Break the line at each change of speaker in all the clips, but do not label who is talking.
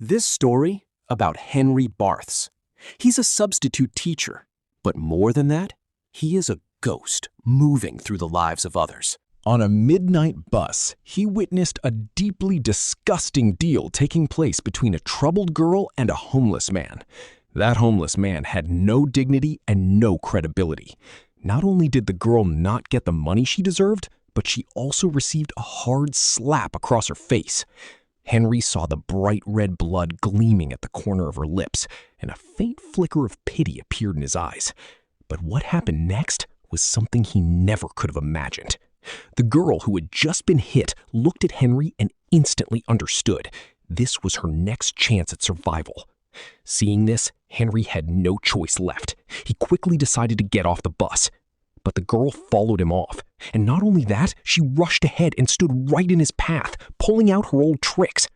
This story about Henry Barths. He's a substitute teacher, but more than that, he is a ghost moving through the lives of others.
On a midnight bus, he witnessed a deeply disgusting deal taking place between a troubled girl and a homeless man. That homeless man had no dignity and no credibility. Not only did the girl not get the money she deserved, but she also received a hard slap across her face. Henry saw the bright red blood gleaming at the corner of her lips, and a faint flicker of pity appeared in his eyes. But what happened next was something he never could have imagined. The girl who had just been hit looked at Henry and instantly understood. This was her next chance at survival. Seeing this, Henry had no choice left. He quickly decided to get off the bus. But the girl followed him off. And not only that, she rushed ahead and stood right in his path, pulling out her old tricks.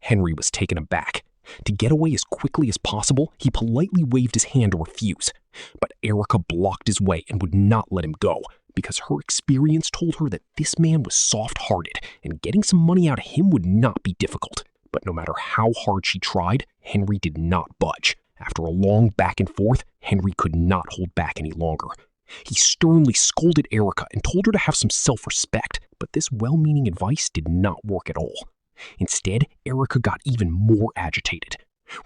Henry was taken aback. To get away as quickly as possible, he politely waved his hand to refuse. But Erica blocked his way and would not let him go, because her experience told her that this man was soft-hearted, and getting some money out of him would not be difficult. But no matter how hard she tried, Henry did not budge. After a long back and forth, Henry could not hold back any longer. He sternly scolded Erica and told her to have some self-respect, but this well-meaning advice did not work at all. Instead, Erica got even more agitated.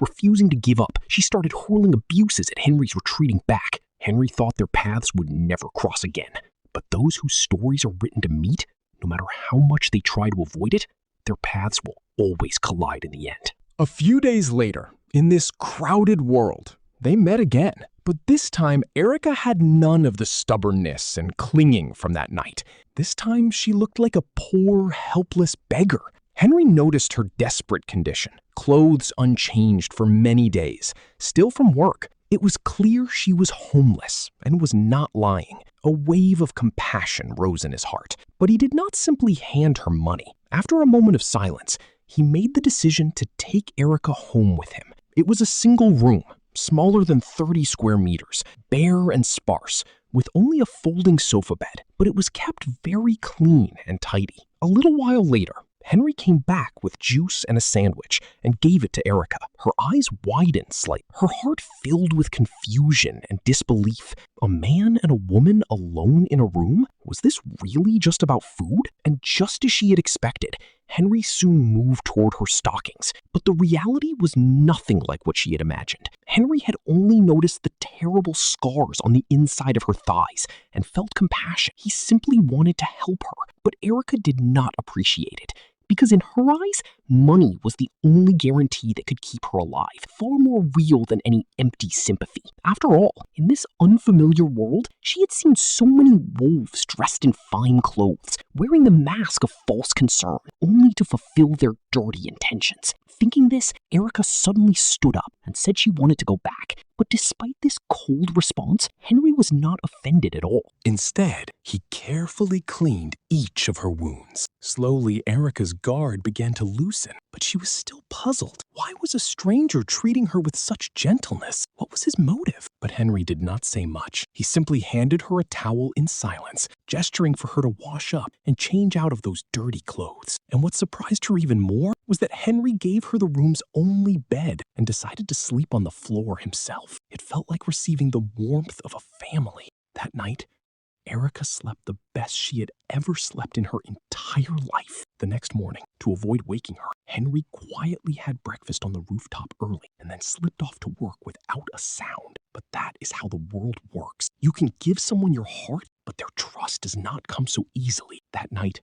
Refusing to give up, she started hurling abuses at Henry's retreating back. Henry thought their paths would never cross again. But those whose stories are written to meet, no matter how much they try to avoid it, their paths will always collide in the end. A few days later, in this crowded world, they met again. But this time, Erica had none of the stubbornness and clinging from that night. This time, she looked like a poor, helpless beggar. Henry noticed her desperate condition, clothes unchanged for many days, still from work. It was clear she was homeless and was not lying. A wave of compassion rose in his heart, but he did not simply hand her money. After a moment of silence, he made the decision to take Erica home with him. It was a single room, smaller than 30 square meters, bare and sparse, with only a folding sofa bed, but it was kept very clean and tidy. A little while later, Henry came back with juice and a sandwich and gave it to Erica. Her eyes widened slightly, her heart filled with confusion and disbelief. A man and a woman alone in a room? Was this really just about food? And just as she had expected, Henry soon moved toward her stockings. But the reality was nothing like what she had imagined. Henry had only noticed the terrible scars on the inside of her thighs and felt compassion. He simply wanted to help her, but Erica did not appreciate it. Because in her eyes, money was the only guarantee that could keep her alive, far more real than any empty sympathy. After all, in this unfamiliar world, she had seen so many wolves dressed in fine clothes, wearing the mask of false concern, only to fulfill their dirty intentions. Thinking this, Erica suddenly stood up and said she wanted to go back. But despite this cold response, Henry was not offended at all.
Instead, he carefully cleaned each of her wounds. Slowly, Erica's guard began to loosen, but she was still puzzled. Why was a stranger treating her with such gentleness? What was his motive? But Henry did not say much. He simply handed her a towel in silence, gesturing for her to wash up and change out of those dirty clothes. And what surprised her even more was that Henry gave her the room's only bed and decided to sleep on the floor himself. It felt like receiving the warmth of a family. That night, Erica slept the best she had ever slept in her entire life. The next morning, to avoid waking her, Henry quietly had breakfast on the rooftop early and then slipped off to work without a sound. But that is how the world works. You can give someone your heart, but their trust does not come so easily. That night,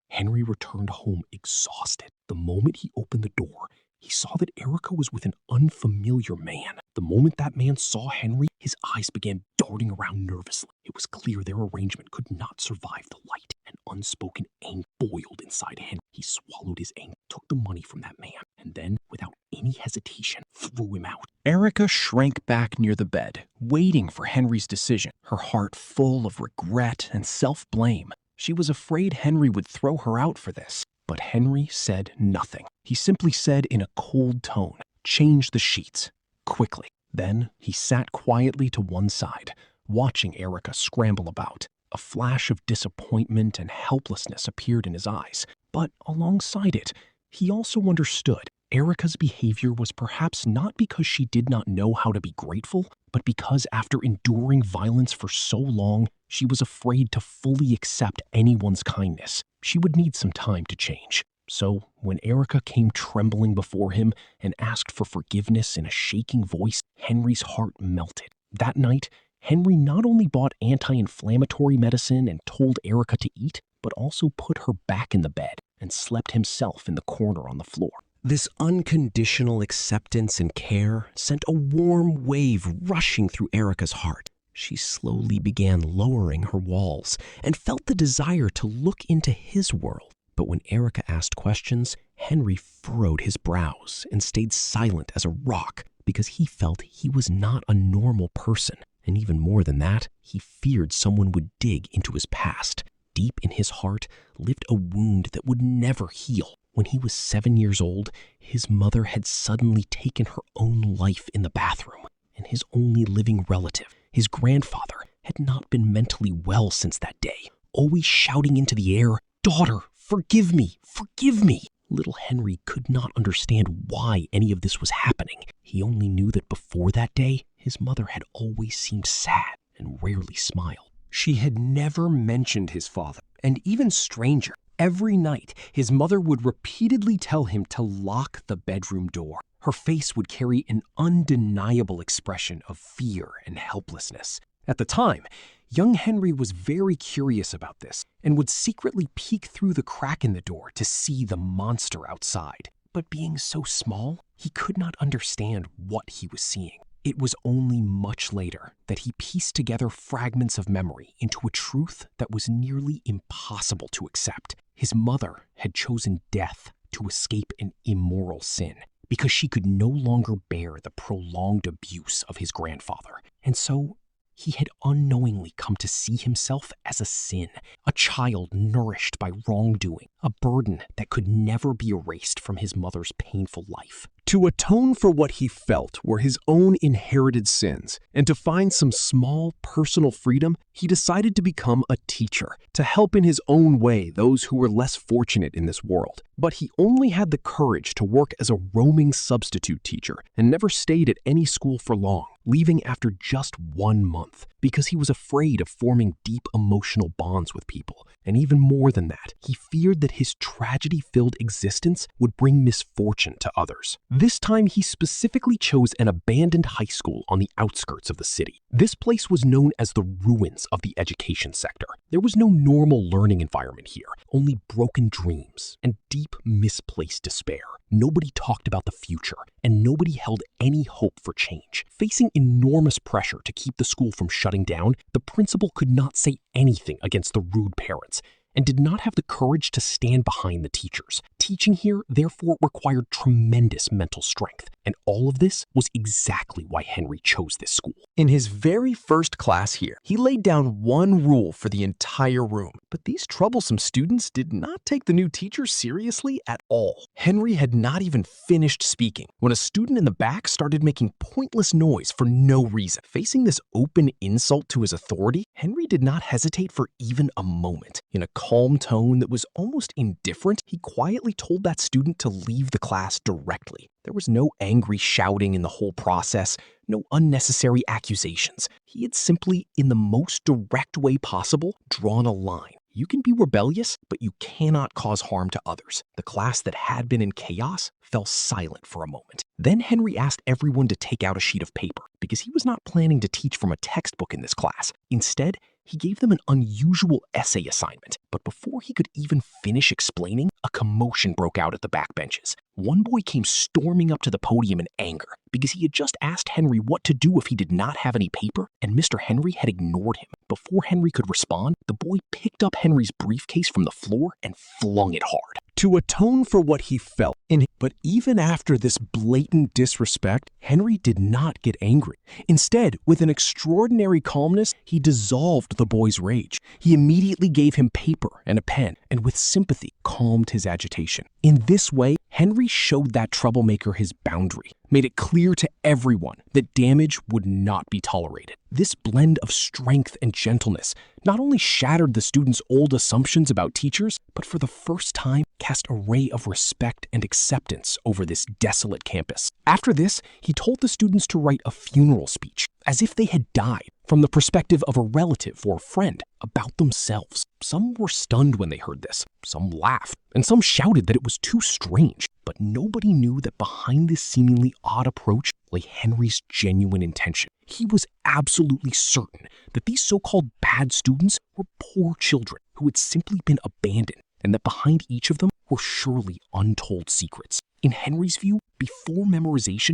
Henry returned home exhausted. The moment he opened the door, he saw that Erica was with an unfamiliar man. The moment that man saw Henry, his eyes began darting around nervously. It was clear their arrangement could not survive the light. An unspoken anger boiled inside Henry. He swallowed his anger, took the money from that man, and then, without any hesitation, threw him out.
Erica shrank back near the bed, waiting for Henry's decision, her heart full of regret and self-blame. She was afraid Henry would throw her out for this. But Henry said nothing. He simply said in a cold tone, "Change the sheets, quickly." Then he sat quietly to one side, watching Erica scramble about. A flash of disappointment and helplessness appeared in his eyes, but alongside it, he also understood.
Erica's behavior was perhaps not because she did not know how to be grateful, but because after enduring violence for so long, she was afraid to fully accept anyone's kindness. She would need some time to change. So, when Erica came trembling before him and asked for forgiveness in a shaking voice, Henry's heart melted. That night, Henry not only bought anti-inflammatory medicine and told Erica to eat, but also put her back in the bed and slept himself in the corner on the floor. This unconditional acceptance and care sent a warm wave rushing through Erica's heart. She slowly began lowering her walls and felt the desire to look into his world. But when Erica asked questions, Henry furrowed his brows and stayed silent as a rock because he felt he was not a normal person. And even more than that, he feared someone would dig into his past. Deep in his heart lived a wound that would never heal. When he was 7 years old, his mother had suddenly taken her own life in the bathroom, and his only living relative, his grandfather, had not been mentally well since that day, always shouting into the air, "Daughter, forgive me, forgive me." Little Henry could not understand why any of this was happening. He only knew that before that day, his mother had always seemed sad and rarely smiled. She had never mentioned his father, and even stranger. Every night, his mother would repeatedly tell him to lock the bedroom door. Her face would carry an undeniable expression of fear and helplessness. At the time, young Henry was very curious about this and would secretly peek through the crack in the door to see the monster outside. But being so small, he could not understand what he was seeing. It was only much later that he pieced together fragments of memory into a truth that was nearly impossible to accept. His mother had chosen death to escape an immoral sin because she could no longer bear the prolonged abuse of his grandfather. And so he had unknowingly come to see himself as a sin, a child nourished by wrongdoing, a burden that could never be erased from his mother's painful life. To atone for what he felt were his own inherited sins, and to find some small personal freedom, he decided to become a teacher, to help in his own way those who were less fortunate in this world. But he only had the courage to work as a roaming substitute teacher and never stayed at any school for long, leaving after just 1 month because he was afraid of forming deep emotional bonds with people. And even more than that, he feared that his tragedy-filled existence would bring misfortune to others. This time, he specifically chose an abandoned high school on the outskirts of the city. This place was known as the ruins of the education sector. There was no normal learning environment here, only broken dreams and deep misplaced despair. Nobody talked about the future, and nobody held any hope for change. Facing enormous pressure to keep the school from shutting down, the principal could not say anything against the rude parents and did not have the courage to stand behind the teachers. Teaching here, therefore, required tremendous mental strength, and all of this was exactly why Henry chose this school. In his very first class here, he laid down one rule for the entire room, but these troublesome students did not take the new teacher seriously at all. Henry had not even finished speaking when a student in the back started making pointless noise for no reason. Facing this open insult to his authority, Henry did not hesitate for even a moment. In a calm tone that was almost indifferent, he quietly told that student to leave the class directly. There was no angry shouting in the whole process, no unnecessary accusations. He had simply, in the most direct way possible, drawn a line. You can be rebellious, but you cannot cause harm to others. The class that had been in chaos fell silent for a moment. Then Henry asked everyone to take out a sheet of paper because he was not planning to teach from a textbook in this class. Instead, he gave them an unusual essay assignment. But before he could even finish explaining, a commotion broke out at the backbenches. One boy came storming up to the podium in anger because he had just asked Henry what to do if he did not have any paper, and Mr. Henry had ignored him. Before Henry could respond, the boy picked up Henry's briefcase from the floor and flung it hard. To atone for what he felt, but even after this blatant disrespect, Henry did not get angry. Instead, with an extraordinary calmness, he dissolved the boy's rage. He immediately gave him paper and a pen, and with sympathy, calmed his agitation. In this way,
Henry showed that troublemaker his boundary, made it clear to everyone that damage would not be tolerated. This blend of strength and gentleness not only shattered the students' old assumptions about teachers, but for the first time cast a ray of respect and acceptance over this desolate campus. After this, he told the students to write a funeral speech, as if they had died, from the perspective of a relative or friend, about themselves. Some were stunned when they heard this, some laughed, and some shouted that it was too strange. But nobody knew that behind this seemingly odd approach lay Henry's genuine intention. He was absolutely certain that these so-called bad students were poor children who had simply been abandoned, and that behind each of them were surely untold secrets. In Henry's view, before memorization,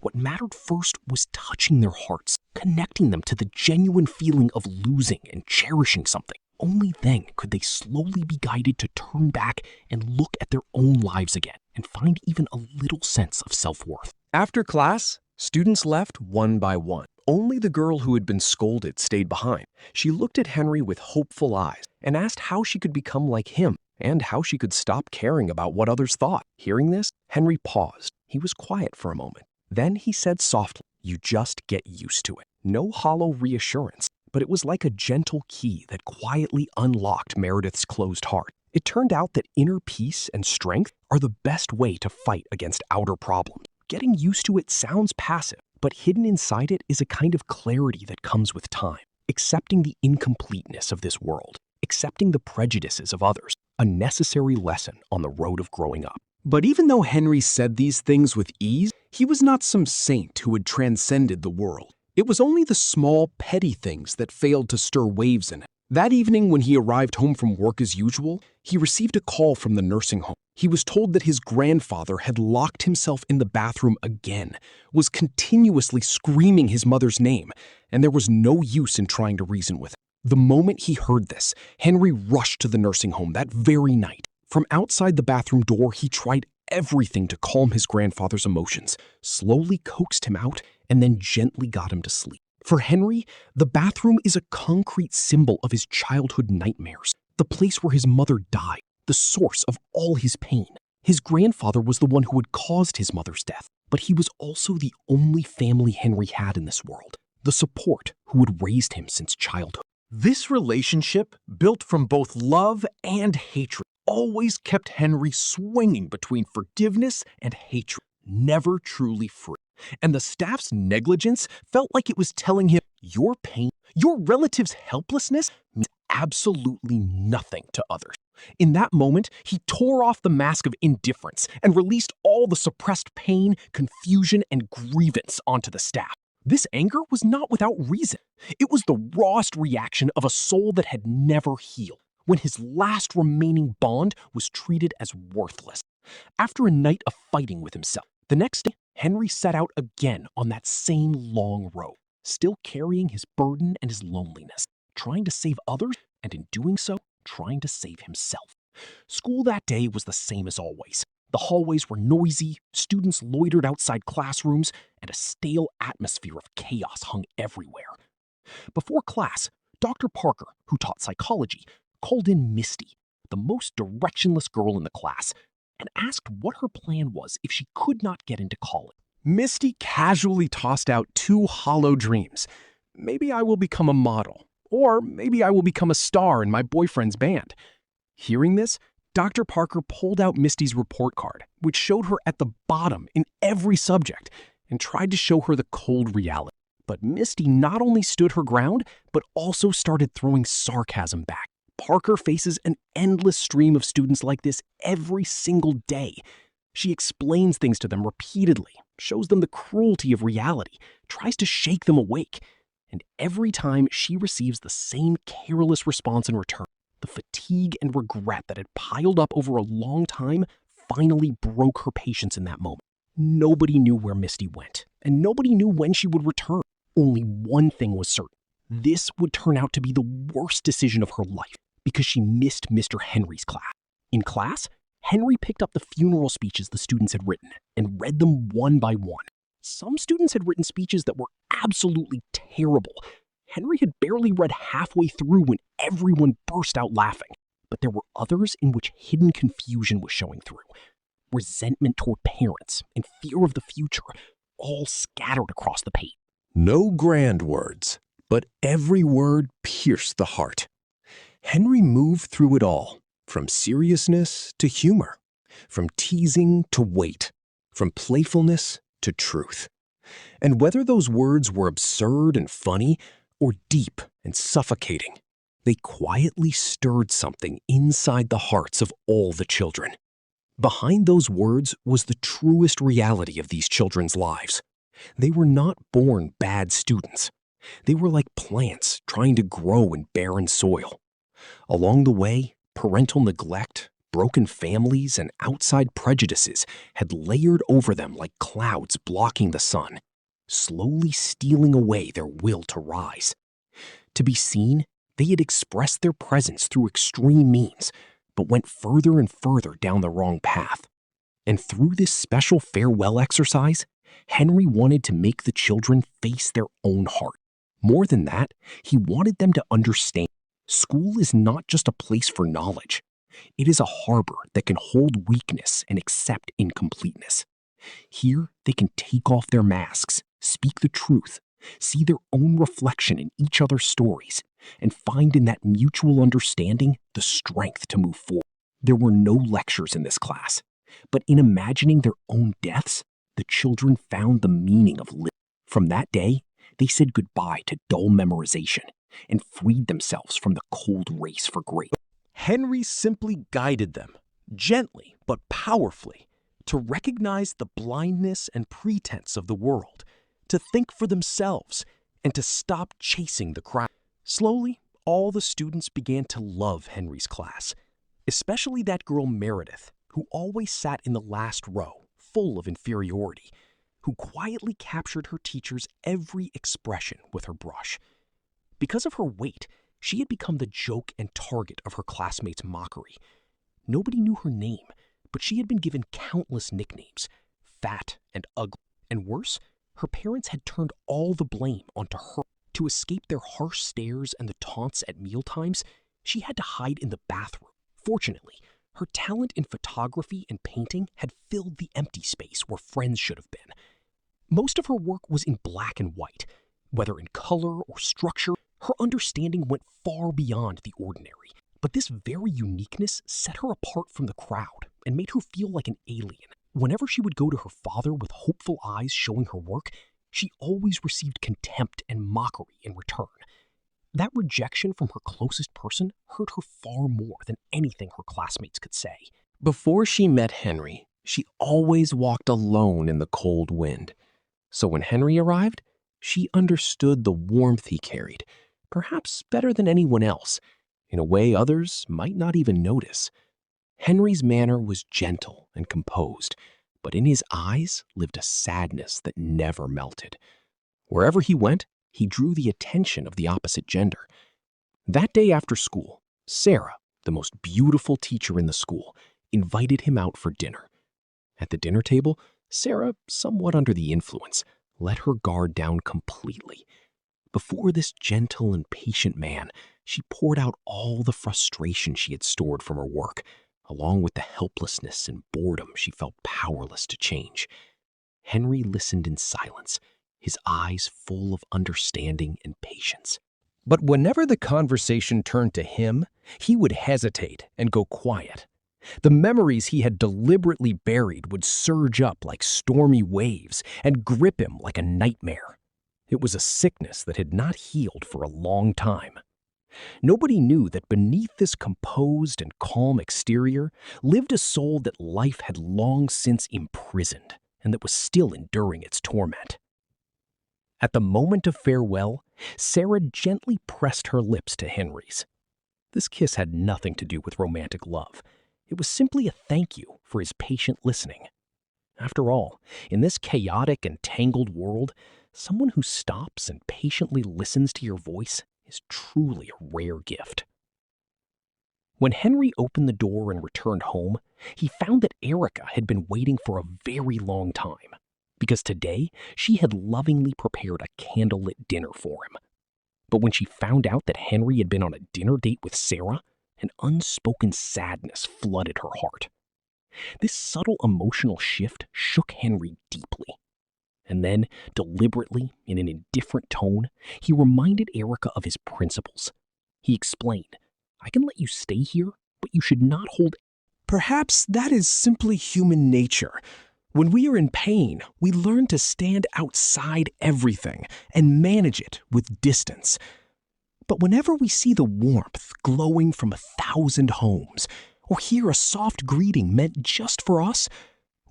what mattered first was touching their hearts, connecting them to the genuine feeling of losing and cherishing something. Only then could they slowly be guided to turn back and look at their own lives again and find even a little sense of self-worth. After class, students left one by one. Only the girl who had been scolded stayed behind. She looked at Henry with hopeful eyes and asked how she could become like him and how she could stop caring about what others thought. Hearing this, Henry paused. He was quiet for a moment. Then he said softly, "You just get used to it." No hollow reassurance, but it was like a gentle key that quietly unlocked Meredith's closed heart. It turned out that inner peace and strength are the best way to fight against outer problems. Getting used to it sounds passive, but hidden inside it is a kind of clarity that comes with time. Accepting the incompleteness of this world, accepting the prejudices of others, a necessary lesson on the road of growing up. But even though Henry said these things with ease, he was not some saint who had transcended the world. It was only the small, petty things that failed to stir waves in him. That evening, when he arrived home from work as usual, he received a call from the nursing home. He was told that his grandfather had locked himself in the bathroom again, was continuously screaming his mother's name, and there was no use in trying to reason with him. The moment he heard this, Henry rushed to the nursing home that very night. From outside the bathroom door, he tried everything to calm his grandfather's emotions, slowly coaxed him out, and then gently got him to sleep. For Henry, the bathroom is a concrete symbol of his childhood nightmares, the place where his mother died, the source of all his pain. His grandfather was the one who had caused his mother's death, but he was also the only family Henry had in this world, the support who had raised him since childhood. This relationship, built from both love and hatred, always kept Henry swinging between forgiveness and hatred, never truly free. And the staff's negligence felt like it was telling him, your pain, your relative's helplessness means absolutely nothing to others. In that moment, he tore off the mask of indifference and released all the suppressed pain, confusion, and grievance onto the staff. This anger was not without reason. It was the rawest reaction of a soul that had never healed, when his last remaining bond was treated as worthless. After a night of fighting with himself, the next day, Henry set out again on that same long road, still carrying his burden and his loneliness, trying to save others, and in doing so, trying to save himself. School that day was the same as always. The hallways were noisy, students loitered outside classrooms, and a stale atmosphere of chaos hung everywhere. Before class, Dr. Parker, who taught psychology, called in Misty, the most directionless girl in the class, and asked what her plan was if she could not get into college. Misty casually tossed out two hollow dreams. Maybe I will become a model, or maybe I will become a star in my boyfriend's band. Hearing this, Dr. Parker pulled out Misty's report card, which showed her at the bottom in every subject, and tried to show her the cold reality. But Misty not only stood her ground, but also started throwing sarcasm back. Parker faces an endless stream of students like this every single day. She explains things to them repeatedly, shows them the cruelty of reality, tries to shake them awake, and every time she receives the same careless response in return. The fatigue and regret that had piled up over a long time finally broke her patience in that moment. Nobody knew where Misty went, and nobody knew when she would return. Only one thing was certain. This would turn out to be the worst decision of her life, because she missed Mr. Henry's class. In class, Henry picked up the funeral speeches the students had written and read them one by one. Some students had written speeches that were absolutely terrible. Henry had barely read halfway through when everyone burst out laughing.
but there were others in which hidden confusion was showing through. Resentment toward parents and fear of the future, all scattered across the page.
No grand words, but every word pierced the heart. Henry moved through it all, from seriousness to humor, from teasing to weight, from playfulness to truth. And whether those words were absurd and funny or deep and suffocating, they quietly stirred something inside the hearts of all the children. Behind those words was the truest reality of these children's lives. They were not born bad students. They were like plants trying to grow in barren soil. Along the way, parental neglect, broken families, and outside prejudices had layered over them like clouds blocking the sun, slowly stealing away their will to rise. To be seen, they had expressed their presence through extreme means, but went further and further down the wrong path. And through this special farewell exercise, Henry wanted to make the children face their own heart. More than that, he wanted them to understand school is not just a place for knowledge. It is a harbor that can hold weakness and accept incompleteness. Here, they can take off their masks, speak the truth, see their own reflection in each other's stories, and find in that mutual understanding the strength to move forward. There were no lectures in this class, but in imagining their own deaths, the children found the meaning of living. From that day, they said goodbye to dull memorization and freed themselves from the cold race for greatness.
Henry simply guided them, gently but powerfully, to recognize the blindness and pretense of the world, to think for themselves, and to stop chasing the crowd. Slowly, all the students began to love Henry's class, especially that girl Meredith, who always sat in the last row, full of inferiority, who quietly captured her teacher's every expression with her brush. Because of her weight, she had become the joke and target of her classmates' mockery. Nobody knew her name, but she had been given countless nicknames, fat and ugly. And worse, her parents had turned all the blame onto her. To escape their harsh stares and the taunts at mealtimes, she had to hide in the bathroom. Fortunately, her talent in photography and painting had filled the empty space where friends should have been. Most of her work was in black and white. Whether in color or structure, her understanding went far beyond the ordinary. But this very uniqueness set her apart from the crowd and made her feel like an alien. Whenever she would go to her father with hopeful eyes showing her work, she always received contempt and mockery in return. That rejection from her closest person hurt her far more than anything her classmates could say.
Before she met Henry, she always walked alone in the cold wind. So when Henry arrived, she understood the warmth he carried, perhaps better than anyone else, in a way others might not even notice. Henry's manner was gentle and composed, but in his eyes lived a sadness that never melted. Wherever he went, he drew the attention of the opposite gender. That day after school, Sarah, the most beautiful teacher in the school, invited him out for dinner. At the dinner table, Sarah, somewhat under the influence, let her guard down completely. Before this gentle and patient man, she poured out all the frustration she had stored from her work, along with the helplessness and boredom she felt powerless to change. Henry listened in silence, his eyes full of understanding and patience. But whenever the conversation turned to him, he would hesitate and go quiet. The memories he had deliberately buried would surge up like stormy waves and grip him like a nightmare. It was a sickness that had not healed for a long time. Nobody knew that beneath this composed and calm exterior lived a soul that life had long since imprisoned and that was still enduring its torment. At the moment of farewell, Sarah gently pressed her lips to Henry's. This kiss had nothing to do with romantic love. It was simply a thank you for his patient listening. After all, in this chaotic and tangled world, someone who stops and patiently listens to your voice is truly a rare gift. When Henry opened the door and returned home, he found that Erica had been waiting for a very long time, because today she had lovingly prepared a candlelit dinner for him. But when she found out that Henry had been on a dinner date with Sarah,
An unspoken sadness flooded her heart. This subtle emotional shift shook Henry deeply. And then, deliberately, in an indifferent tone, he reminded Erica of his principles. He explained, "I can let you stay here, but you should not hold." Perhaps that is simply human nature. When we are in pain, we learn to stand outside everything and manage it with distance. But whenever we see the warmth glowing from 1,000 homes, or hear a soft greeting meant just for us,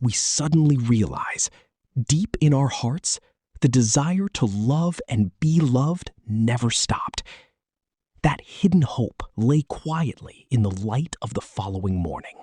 we suddenly realize, deep in our hearts, the desire to love and be loved never stopped. That hidden hope lay quietly in the light of the following morning.